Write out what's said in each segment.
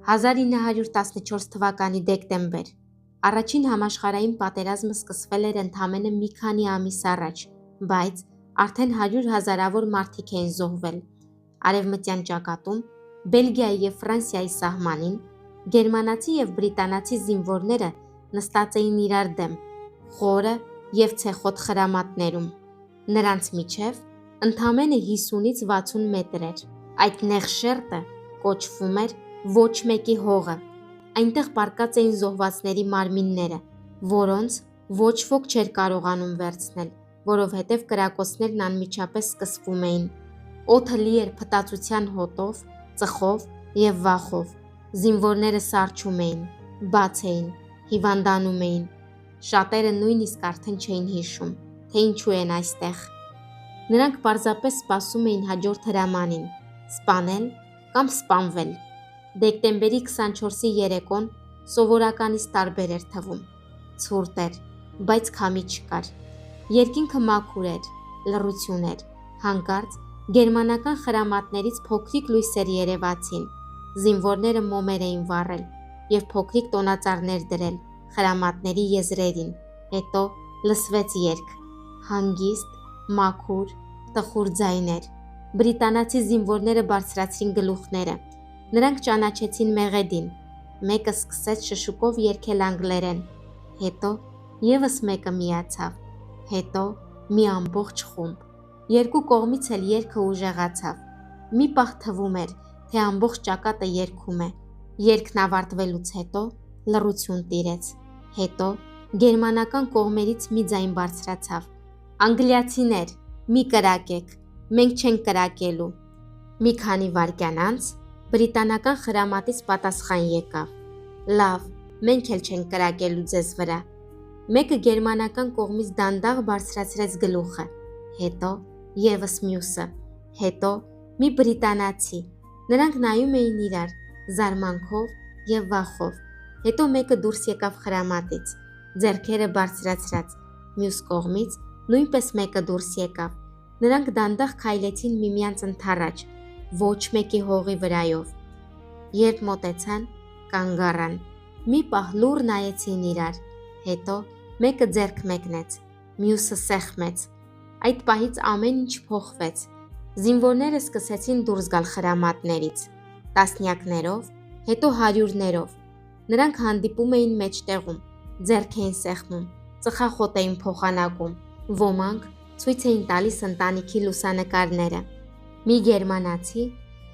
1914 թվականի դեկտեմբեր։ Առաջին համաշխարհային պատերազմը սկսվել էր ընդամենը մի քանի ամիս առաջ, բայց արդեն 100 հազարավոր մարդիկ էին զոհվել։ Արևմտյան ճակատում, Բելգիայի և Ֆրանսիայի սահմանին, գերմանացի և բրիտանացի զինվորները նստած էին իրար դեմ, խորը և ցեխոտ խրամատներում։ Նրանց միջև ընդամենը 50-ից 60 մետր էր։ Այդ նեղ շերտը կոչվում էր ոչ մեկի հողը։ Այնտեղ պառկած էին զոհվածների մարմինները, որոնց ոչ ոք չէր կարողանում վերցնել, որովհետև կրակոցներն անմիջապես սկսվում էին։ Օդը լի էր փտածության հոտով, ծխով և վախով։ Զինվորները սառչում էին, բաց էին, հիվանդանում էին։ Շատերը նույնիսկ արդեն չէին հիշում, թե ինչու են այստեղ։ Նրանք պարզապես սպասում էին հաջորդ հրամանին՝ սպանել կամ սպանվել։ Դեկտեմբերի 24-ի երեկոն սովորականից տարբեր էր թվում։ Ցուրտ էր, բայց քամի չկար։ Երկինքը մաքուր էր, լռություն էր։ Հանկարծ գերմանական խրամատներից փոքրիկ լույսեր երևացին։ Զինվորները մոմեր էին վառել և փոքրիկ տոնածառներ դրել խրամատների եզրերին։ Հետո լսվեց երգ, հանգիստ, մաքուր, տխուր ձայներ։ Բրիտանացի զինվորները բարձրացրին գլուխները։ Նրանք ճանաչեցին մեղեդին։ Մեկը սկսեց շշուկով երգել անգլերեն։ Հետո ևս մեկը միացավ։ Հետո մի ամբողջ խումբ։ Երկու կողմից էլ երգը ուժեղացավ։ Մի պահ թվում էր, թե ամբողջ ճակատը երգում է։ Երգն ավարտվելուց հետո լռություն տիրեց։ Հետո գերմանական կողմերից մի ձայն բարձրացավ. «Անգլիացիներ, մի կրակեք, մենք չենք կրակելու»։ Մի քանի վայրկյան անց բրիտանական խրամատից պատասխան եկավ. «Լավ, մենք էլ չենք կրակելու ձեզ վրա»։ Մեկը գերմանական կողմից դանդաղ բարձրացրեց գլուխը, հետո ևս մյուսը, հետո մի բրիտանացի։ Նրանք նայում էին իրար, զարմանքով և վախով։ Հետո մեկը դուրս եկավ խրամատից, ձեռքերը բարձրացրած, մյուս կողմից նույնպես մեկը դուրս եկավ։ Նրանք դանդաղ քայլեցին միմյանց ընդառաջ, ոչ մեկի հողի վրայով։ Երբ մոտեցան, կանգ առան։ Մի պահ լուռ նայեցին իրար, հետո մեկը ձեռք մեկնեց, մյուսը սեղմեց։ Այդ պահից ամեն ինչ փոխվեց։ Զինվորները սկսեցին դուրս գալ խրամատներից, տասնյակներով, հետո հարյուրներով։ Նրանք հանդիպում էին մեջտեղում, ձեռք էին սեղմում, ծխախոտ էին փոխանակում։ Ոմանք ցույց էին տալիս ընտանիքի լուսանկարները։ Մի գերմանացի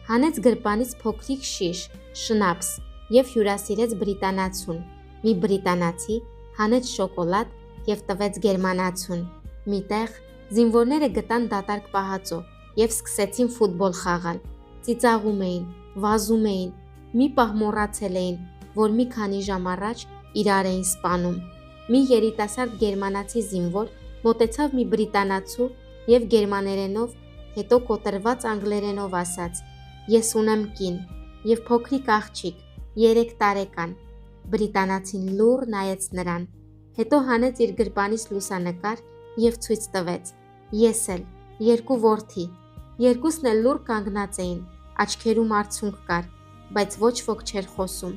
հանեց գրպանից փոքրիկ շիշ, շնապս և հյուրասիրեց բրիտանացուն։ Մի բրիտանացի հանեց շոկոլադ և տվեց գերմանացուն։ Միտեղ զինվորները գտան դատարկ պահածո և սկսեցին ֆուտբոլ խաղալ։ Ծիծաղում էին, վազում էին։ Մի պահ մոռացել էին, որ մի քանի ժամ առաջ իրար էին սպանում։ Մի երիտասարդ գերմանացի զինվոր մոտեցավ մի բրիտանացու և գերմաներենով, հետո կոտրված անգլերենով ասաց. «Ես ունեմ կին և փոքրիկ աղջիկ, 3 տարեկան»։ Բրիտանացին լուռ նայեց նրան, հետո հանեց իր գրպանից լուսանկար և ցույց տվեց. «Ես էլ, 2 որդի»։ Երկուսն էլ լուռ կանգնած էին, աչքերում արցունք կար, բայց ոչ ոք չէր խոսում։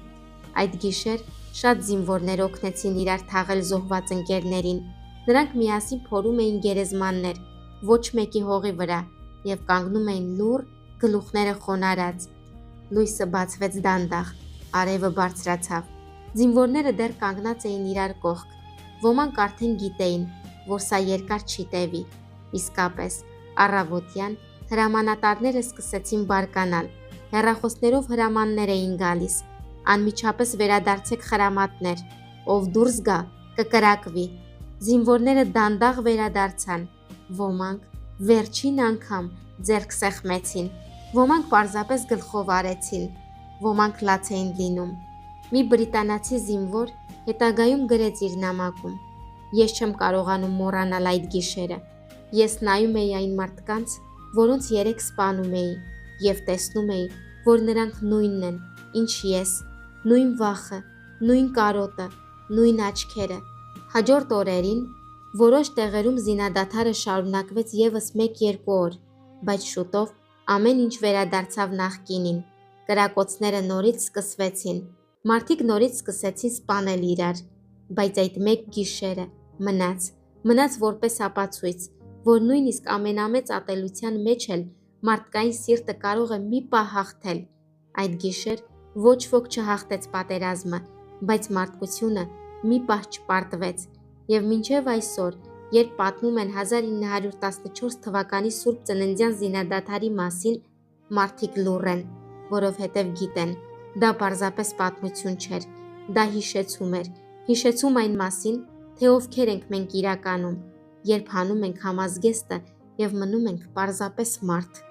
Այդ գիշեր շատ զինվորներ օգնեցին իրար թաղել զոհված ընկերներին։ Նրանք միասին փորում էին գերեզմաններ ոչ մեկի հողի վրա և կանգնում էին լուռ, գլուխները խոնարհած։ Լույսը բացվեց դանդաղ, արևը բարձրացավ։ Զինվորները դեռ կանգնած էին իրար կողք։ Ոմանք արդեն գիտեին, որ սա երկար չի տևի։ Իսկապես, առավոտյան հրամանատարները սկսեցին բարկանալ։ Հեռախոսներով հրամաններ էին գալիս. «Անմիջապես վերադարձեք խրամատներ, ով դուրս գա, կկրակվի»։ Զինվորները դանդաղ վերադարձան։ Ոմանք վերջին անգամ ձեռք սեղմեցին, ոմանք պարզապես գլխով արեցին, ոմանք լաց էին լինում։ Մի բրիտանացի զինվոր հետագայում գրեց իր նամակում. «Ես չեմ կարողանում մոռանալ այդ գիշերը։ Ես նայում էի այն մարդկանց, որոնց երեկ սպանում էի, և տեսնում էի, որ նրանք նույնն են, ինչ ես, նույն վախը, նույն կարոտը, նույն աչքերը»։ Հաջորդ օրերին որոշ տեղերում զինադադարը շարունակվեց ևս 1-2 օր, բայց շուտով ամեն ինչ վերադարձավ նախկինին։ Կրակոցները նորից սկսվեցին։ Մարդիկ նորից սկսեցին սպանել իրար, բայց այդ մեկ գիշերը մնաց որպես ապացույց, որ նույնիսկ ամենամեծ ատելության մեջ էլ մարդկային սիրտը կարող է մի պահ հաղթել։ Այդ գիշեր ոչ ոք չհաղթեց պատերազմը, բայց մարդկությունը մի պահ չպարտվեց, եւ մինչեւ այսօր, երբ պատմում են 1914 թվականի Սուրբ Ծննդյան զինադադարի մասին, մարդիկ լուռ են, որովհետև գիտեն, դա պարզապես պատմություն չէր, դա հիշեցում էր, հիշեցում այն մասին, թե ովքեր ենք մենք իրականում, երբ հանում ենք համազգեստը եւ մնում ենք պարզապես մարդ։